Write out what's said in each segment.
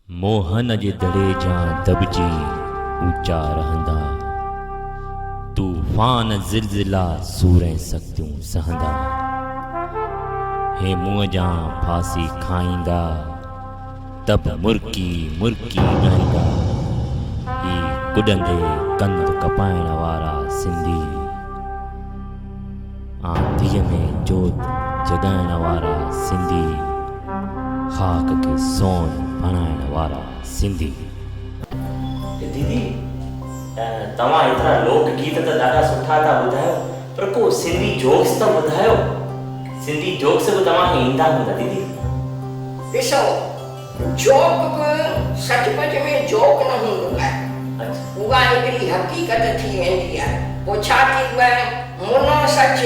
मोहन जे दड़े जा दबजी ऊंचा रहंदा, तूफान ज़िलज़िला सूरें सख्तियूं सहंदा। हे मुंहं जा फांसी खाईंदा, तब मुर्की मुर्की ॻाईंदा। ही कुॾंदे कंद कपाइण वारा सिंधी, आंधीअ में जोत जगाइण वारा सिंधी, खाक के सोन बणाइण वारा सिंधी। दीदी तव्हां एतिरा लोकगीत त ॾाढा सुठा था ॿुधायो, पर को सिंधी जोक्स त ॿुधायो। सिंधी जोक्स बि तव्हांखे ईंदा हूंदा दीदी? ॾिसो, जोक बि सचपच में जोक न हूंदो आहे, उहा हिकिड़ी हक़ीक़त थी वेंदी आहे। पोइ छा थींदो आहे, मुनो सच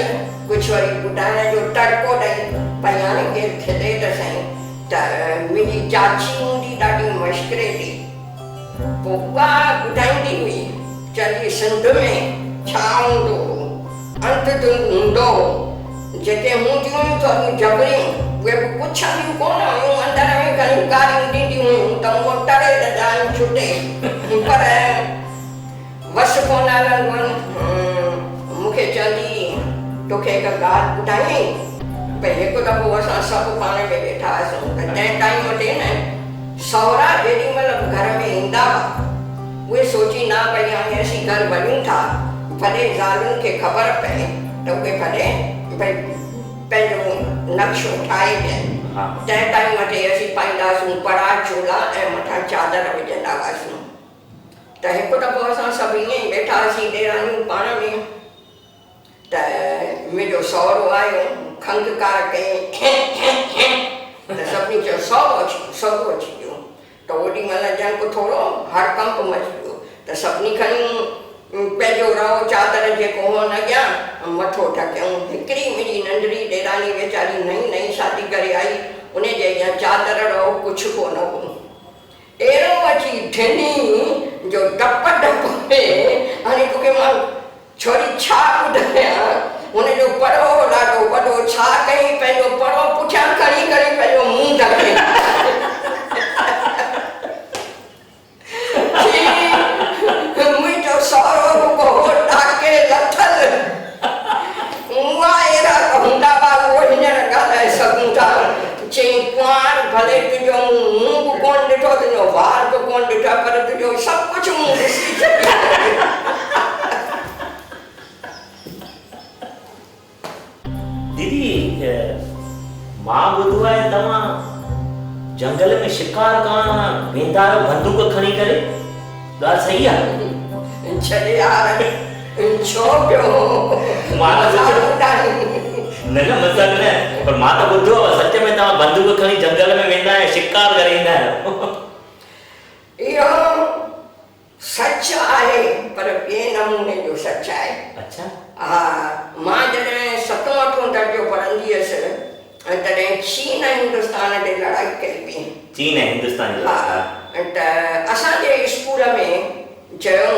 कुझु वरी ॿुधाइण जो तड़को ॾेई भई हाणे केरु खिले त सही। त मुंहिंजी चाची हूंदी ॾाढी मश्करेटी, पोइ उहा ॿुधाईंदी हुई, चवंदी सिंध में छा हूंदो, अंत हूंदो। जेके हूंदियूं हुयूं थोरियूं जबरियूं, उहे बि पुछंदियूं कोन हुयूं, अंदर में खणी गारियूं ॾींदियूं हुयूं त उहो टरे त जान छुटे, पर वस कोन हलंदो। मूंखे चवंदी तोखे हिकु ॻाल्हि ॿुधाई, भई हिकु दफ़ो असां सभु पाण में वेठा हुआसीं, त तंहिं टाइम ते न सहुरा जेॾी महिल घर में ईंदा हुआ, उहे सोचींदा भई हाणे असीं घर वञूं था, भले ज़ालुनि खे ख़बर पए त उहे भले भई पंहिंजो नक्शो ठाहे ॾियनि। तंहिं टाइम ते असीं पाईंदासीं पड़ा चोला ऐं मथां चादर विझंदा हुआसीं। त हिकु दफ़ो असां सभु ईअं ई वेठा हुआसीं ॾेराणियूं पाण में, त मुंहिंजो सहुरो आयो, खंघकार कयईं त सभिनी चयो सहुरो अची वियो। त ओॾी महिल ॼण थोरो हड़कंप मची वियो, त सभिनी खणी पंहिंजो रओ चादर जेको हो न ॼाण मथो ढकियऊं। हिकिड़ी मुंहिंजी नंढड़ी ॾेराणी वीचारी नई नई शादी करे आई, उनजे अॻियां चादर रओ कुझु कोन हो, अहिड़ो अची ढिनी जो डप डप में। हाणे तोखे मां छोरी छा ॿुधायां, हुनजो पड़ो ॾाढो वॾो, छा कई पंहिंजो पड़ो पुठियां खणी करे पंहिंजो मुंहुं ढके। मुंहिंजो सहुरो रुॻो ॾाके लथल, उहा अहिड़ा हूंदा हुआ, उहो हींअर ॻाल्हाए सघूं था। चई कुंवार भले तुंहिंजो मुंहुं बि कोन ॾिठो, तुंहिंजो वार बि कोन ॾिठा, पर तुंहिंजो सभु कुझु मुंहुं ॾिसी दीदी मां ॿुधो आहे तव्हां जंगल में शिकार करण वेंदा आहियो बंदूक खणी करे, ॻाल्हि सही आहे? छॾे यार, छो पियो मां न मज़ाक न, पर मां त ॿुधो आहे सच में तव्हां बंदूक खणी जंगल में वेंदा आहियो, शिकार करे ईंदा आहियो। इहो सच आहे, पर ॿिए नमूने जो सच आहे। अच्छा? हा, मां जॾहिं 7ों 8ों दर्जो पढ़ंदी हुअसि, तॾहिं चीन ऐं हिंदुस्तान ते लड़ाई कई हुई। चीन ऐं हिंदुस्तान जी? हा, त असांजे स्कूल में चयो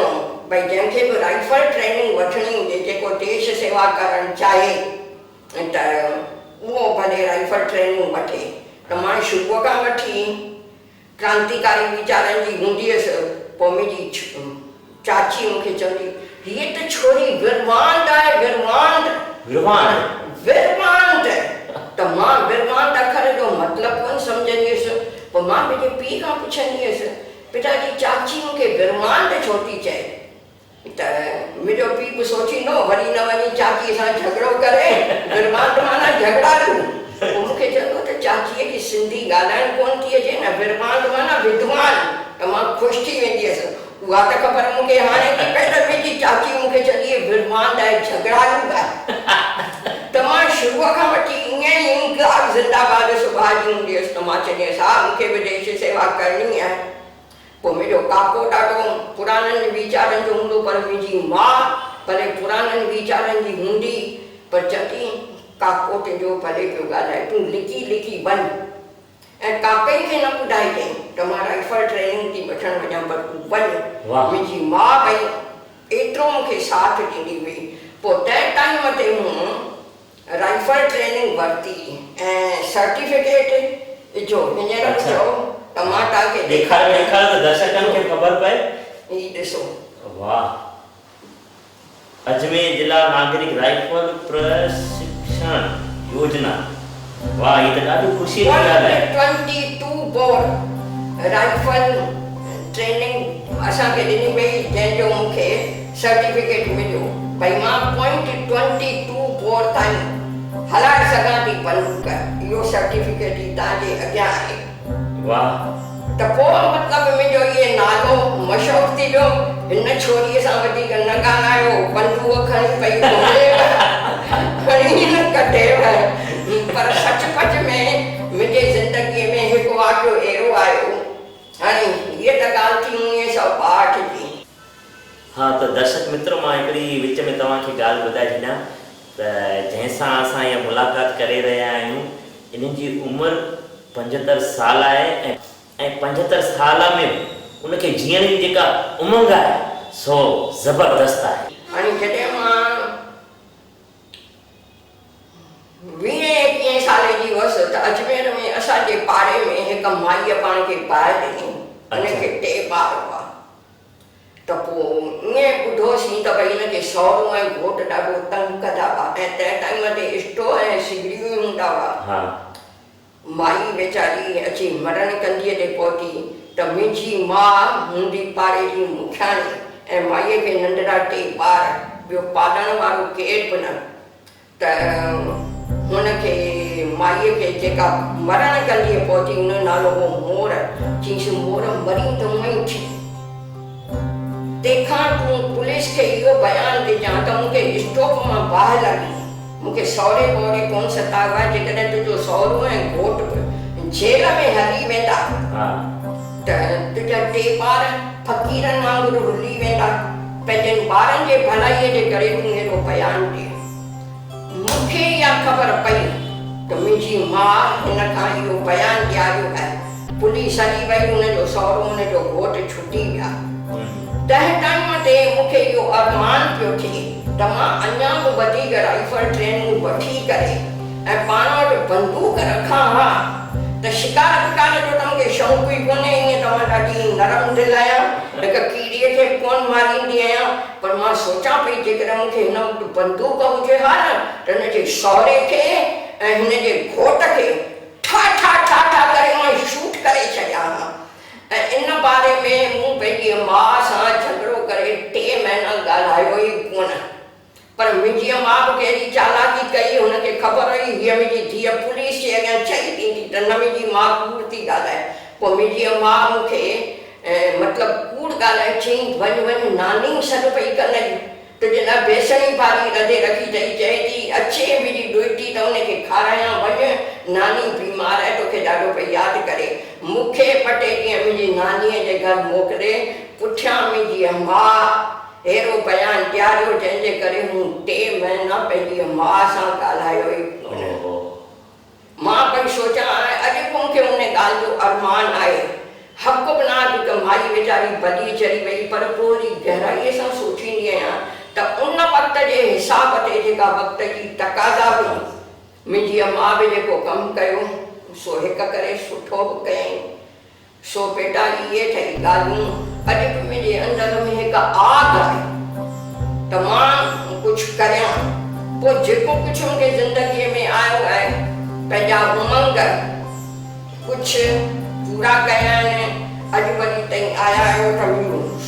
भई जंहिंखे बि राइफल ट्रेनिंग वठणी हुजे, जेको देश सेवा करणु चाहे त उहो भले राइफल ट्रेनिंग वठे। त मां शुरूअ खां वठी क्रांतिकारी वीचारनि जी हूंदी हुअसि। पोइ मुंहिंजी चाची मूंखे चवंदी, हीअ त छोरी विरवांद आहे, विरवांद। त मां विरवांद अखर जो मतिलबु कोन सम्झंदी हुअसि। पोइ मां पंहिंजे पीउ खां पुछंदी हुअसि, पिताजी चाची मूंखे विरवांद छो थी चए? त मुंहिंजो पीउ बि सोचींदो वरी न वञी चाचीअ सां झगड़ो करे, विरवांद माना झगड़ालू। पोइ मूंखे चवंदो त चाचीअ खे सिंधी ॻाल्हाइण कोन थी अचे न, विरवांद माना विद्वान। त मां ख़ुशि थी वेंदी हुअसि। उहा त ख़बर मूंखे हाणे थी पए त मुंहिंजी चाची मूंखे चवंदी विरवांद आहे, झगड़ालू आहे। त मां शुरूअ खां वठी ईअं ई इंक़लाब ज़िंदाबाद सुभाॼी हूंदी हुअसि। त मां चवंदी हुअसि हा मूंखे बि देश सेवा करणी आहे। पोइ मुंहिंजो काको ॾाढो पुराणनि वीचारनि जो हूंदो, पर मुंहिंजी माउ भले पुराणनि वीचारनि जी हूंदी, पर चवंदी काको तुंहिंजो भले पियो ॻाल्हाए, तूं लिकी लिकी वञ। ऐं काके खे न ॿुधाइजांइ त मां राइफल ट्रेनिंग थी वठणु वञा, पर तूं वञ। मुंहिंजी माउ भई एतिरो मूंखे साथ ॾींदी हुई। पोइ तंहिं टाइम ते मूं राइफल ट्रेनिंग वरिती ऐं सर्टिफिकेट जो हींअर चयो त मां तव्हांखे ॾेखार त दर्शकनि खे ख़बर पए। ही ॾिसो। वाह, अजमेर जिला नागरिक राइफल प्रशिक्षण योजना। वाह, ये तो ॾाढी ख़ुशी जी ॻाल्हि आहे। 22 बोर राइफल ट्रेनिंग असांखे ॾिनी वई, जंहिंजो मूंखे सर्टिफिकेट मिलियो भई मां .22 बोर ताईं हलाए सघां थी बंदूक। इहो सर्टिफिकेट ई तव्हांजे अॻियां आहे। वाह। त पोइ मतिलबु मुंहिंजो इहे नालो मशहूरु थी वियो। हिन छोरीअ सां वधीक न ॻाल्हायो, बंदूक खणी पई खणी न कढेव। पर सचपच में मुंहिंजे ज़िंदगीअ में हिकु वाक़ियो अहिड़ो आयो। हाणे हीअ त ॻाल्हि थी 1962 जी। हाँ, तो दर्शक मित्रों, मां हिकिड़ी विच में तव्हांखे ॻाल्हि ॿुधाए छॾियां त जंहिंसां असां इहा मुलाक़ात करे रहिया आहियूं, इन्हनि जी उमिरि 75 साल आहे ऐं 75 साल में उनखे जीअण जी जेका उमंग आहे सो ज़बरदस्त आहे। हाणे जॾहिं मां 20-21 साले जी हुअसि त अजमेर में असांजे पाड़े में हिकु माईअ पाण खे बाहि ॾिनी। हुनखे 2 ॿार हुआ। त पोइ ईअं ॿुधोसीं त भई हिनखे सहुरो ऐं घोटु ॾाढो तंग कंदा हुआ ऐं तंहिं टाइम ते स्टोव ऐं सिगड़ियूं हूंदा हुआ। माई वीचारी अची मरण कंदीअ ते पहुती त मुंहिंजी माउ हूंदी पाड़े जी मुखियाणी ऐं माईअ खे नंढड़ा 2 ॿार, ॿियो पालण वारो केरु बि न। त हुनखे माईअ खे जेका मरण कंदीअ पहुती, हुन नालो हो मोर। चईंसि मोर मरी त उहो ई थी। तंहिंखां तूं पुलिस खे इहो बयानु ॾिजां त मूंखे स्टोव मां बाहि लॻी। मूंखे सहुरे ॿोरे कोन सतायो आहे। जेकॾहिं तुंहिंजो सहुरो ऐं घोटु जेल में हली वेंदा त तुंहिंजा 2 ॿार फ़क़ीरनि वांगुरु रुली वेंदा। पंहिंजनि ॿारनि जे भलाईअ जे करे तूं अहिड़ो बयानु ॾे। मूंखे इहा ख़बर पई त मुंहिंजी माउ हिन खां इहो बयानु ॾियारियो आहे। पुलिस हली वई, हुनजो सहुरो हुनजो घोटु छुटी विया। तंहिं टाइम ते मूंखे इहो अरमान पियो थिए त मां अञा बि वधीक राइफल ट्रेनिंग वठी करे ऐं पाण वटि बंदूक रखां। हा, त शिकार विकार जो त मूंखे शौक़ु ई कोन्हे। ईअं त मां ॾाढी नरम दिलि आहियां, हिकु कीड़ीअ खे कोन मारींदी आहियां। पर मां सोचां पई जेकॾहिं मूंखे हिन वटि बंदूक हुजे हा न त हिनजे सहुरे खे ऐं हिनजे घोट खे ठा ठा ठा ठा करे मां शूट करे छॾियां हा। ऐं इन बारे में मूं पंहिंजी माउ सां झगड़ो करे 3 महीना ॻाल्हायो ई कोन। पर मुंहिंजी माउ बि कहिड़ी चालाकी कई, हुनखे ख़बर हुई हीअ मुंहिंजी धीअ पुलिस जे अॻियां चई ॾींदी त न मुंहिंजी माउ कूड़ थी ॻाल्हाए। पोइ मुंहिंजी माउ मूंखे मतिलबु कूड़ ॻाल्हाए चई वञ नानी सॾु पई कनि तुंहिंजे लाइ बेसणी भाॼी रधे रखी अथई। चए थी अचे मुंहिंजी ॾोहिटी त हुनखे खारायां। वञ, नानी बीमार आहे, तोखे ॾाढो पई यादि करे। मूंखे 2 ॾींहं मुंहिंजी नानीअ जे घर मोकिले। पुठियां मुंहिंजी माउ अहिड़ो बयानु ॾियारियो जंहिंजे करे मूं 3 महीना पंहिंजी माउ सां ॻाल्हायो ई कोन। मां पई सोचां अॼु बि मूंखे उन ॻाल्हि जो अरमान आहे। हक़ बि न हिकु माई वीचारी भली चढ़ी वई। पर पोइ वरी गहराईअ सां सोचींदी आहियां त उन वक़्त जे हिसाब ते जेका वक़्त जी तक़ाज़ा हुई, मुंहिंजी माउ बि जेको कमु कयो सो हिकु करे सुठो बि कयईं। सो बेटा इहे ठही ॻाल्हियूं अॼु बि मुंहिंजे अंदरि में हिकु आग आहे त मां कुझु करियां। पोइ जेको कुझु मूंखे ज़िंदगीअ में आयो आहे, पंहिंजा उमंग कुझु पूरा कया आहिनि। अॼु वरी ताईं आया आहियो त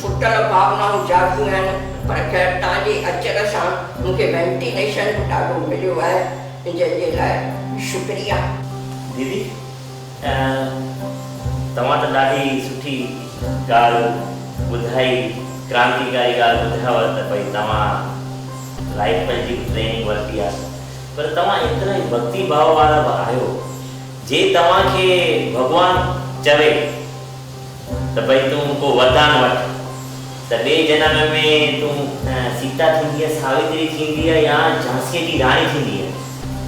सुतल भावनाऊं जागियूं आहिनि। पर ख़ैर तव्हांजे अचर सां मूंखे वेंटिलेशन ॾाढो मिलियो आहे, जंहिंजे लाइ शुक्रिया। दीदी, तव्हां त ॾाढी सुठी ॻाल्हि ॿुधाई, क्रांतिकारी ॻाल्हि ॿुधायव त भई तव्हां राइफल जी ट्रेनिंग वरिती आहे। पर तव्हां एतिरा ई भक्ति भाव वारा बि आहियो। जे तव्हांखे भॻवानु चवे त भई तूं को वरदान वठ त ॿिए जनम में तूं सीता थींदीअ, सावित्री थींदीअ या झांसीअ जी राणी थींदीअ,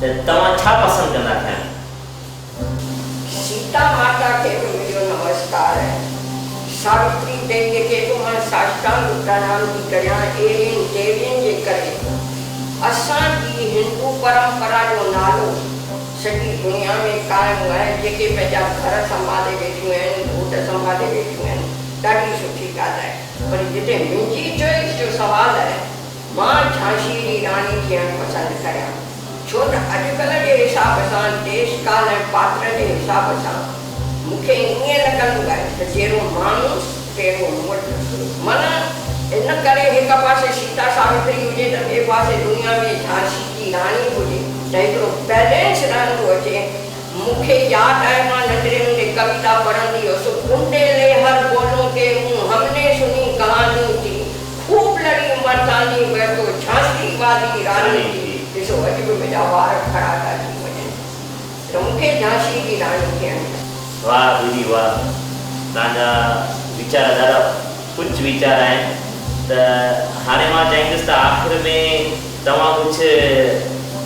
त तव्हां छा पसंदि कंदा थिया? सीता माता खे बि मुंहिंजो नमस्कार आहे। सावित्री देवीअ खे बि मां साष्टांग प्रणाम थी करियां। अहिड़ियुनि देवियुनि जे करे असांजी हिंदू परंपरा जो नालो सॼी दुनिया में क़ाइमु आहे, जेके पंहिंजा घर संभाले वेठियूं आहिनि, घोट संभाले वेठियूं आहिनि, ॾाढी सुठी ॻाल्हि आहे। पर जिते मुंहिंजी चॉइस जो सुवालु आहे, मां झांसी जी राणी थियणु पसंदि करियां, छो त अॼुकल्ह जे हिसाब सां, देश काल ऐं पात्र जे हिसाब सां मूंखे ईअं लॻंदो आहे त जहिड़ो माण्हू तहिड़ो मुल्क। माना इन करे हिकु पासे सीता सावित्री हुजे त ॿिए पासे दुनिया में झांसी जी राणी हुजे, त हिकिड़ो बैलेंस रहंदो अचे। मूंखे यादि आहे, मां नंढड़े हूंदे कविता पढ़ंदी हुअसि, कुंडेले हर बोलों के मुंह हमने सुनी कहानी थी, खूब लड़ी मर्दानी वह तो झांसी वाली रानी थी। ॾिसो अॼु बि मुंहिंजा वार खड़ा था थी वञनि, त मूंखे झांसी जी राणी थियणु। वाह दीदी वाह, तव्हांजा वीचार ॾाढा कुझु वीचार आहिनि। त हाणे मां चाहींदुसि त आख़िर में तव्हां कुझु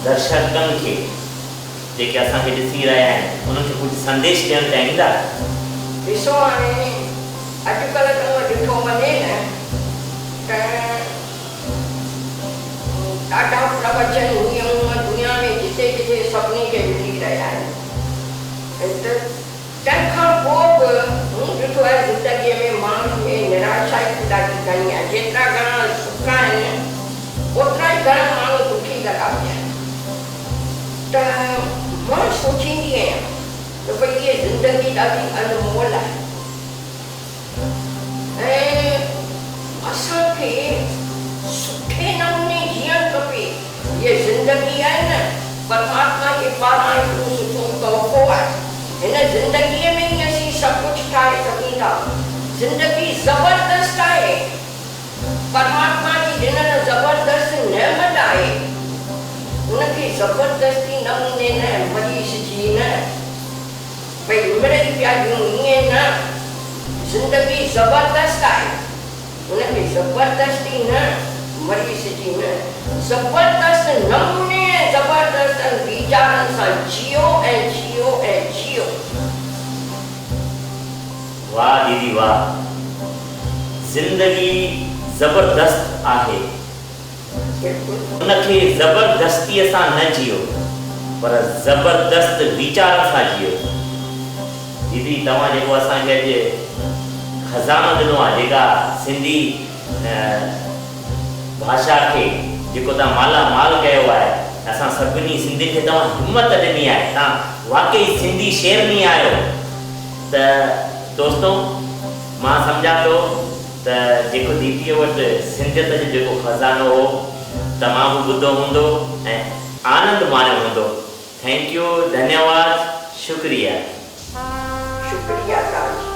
दर्शकनि खे जेके असांखे ॾिसी रहिया आहिनि उन्हनि खे कुझु संदेश ॾियणु चाहींदा? ॾिसो हाणे अॼुकल्ह तव्हां ॾिठो वञे न त ॾाढा प्रवचन हीअं दुनिया में जिते किथे सभिनी खे मिली रहिया आहिनि। तंहिंखां पोइ बि मूं ॾिठो आहे ज़िंदगीअ में माण्हुनि में निराशा ई ॾाढी घणी आहे। जेतिरा घणा सुख आहिनि ओतिरा ई घणा माण्हू दुखी लॻा पिया आहिनि। त मां सोचींदी आहियां त भई इहा ज़िंदगी ॾाढी अनमोल आहे ऐं असांखे सुठे नमूने जीअणु खपे। इहा ज़िंदगी आहे न, परमात्मा जे पारां हिकिड़ो सुठो तोहफ़ो आहे। हिन ज़िंदगीअ में ई असीं सभु कुझु ठाहे सघूं था। ज़िंदगी ज़बरदस्त आहे, परमात्मा जी ॾिनल ज़बरदस्त नेमत आहे, उनखे ज़बरदस्ती नमूने न मरीज़ न भई मिड़ई पिया ॾियूं, ईअं न। ज़िंदगी ज़बरदस्त आहे, उनखे ज़बरदस्ती न मरीज़ जी न, ज़बरदस्त नमूने ज़बरदस्त वीचारनि सां जियो ऐं जियो ऐं जियो। वाह दीदी वाह, ज़िंदगी ज़बरदस्त आहे, उनखे ज़बरदस्तीअ सां न जियो पर ज़बरदस्त वीचारनि सां जियो। दीदी तव्हां जेको असांखे अॼु खज़ानो ॾिनो आहे, जेका सिंधी भाषा खे जेको तव्हां माला माल कयो आहे, असां सभिनी सिंधियुनि खे तव्हां हिमत ॾिनी आहे, तव्हां वाकई सिंधी शेरनी आहियो। त दोस्तो मां सम्झां थो त जेको दीदीअ वटि सिंधियत जो जेको खज़ानो हो तमामु ॿुधो हूंदो ऐं आनंद माणियो हूंदो। थैंक यू, धन्यवाद, शुक्रिया। शुक्रिया तव्हांजो।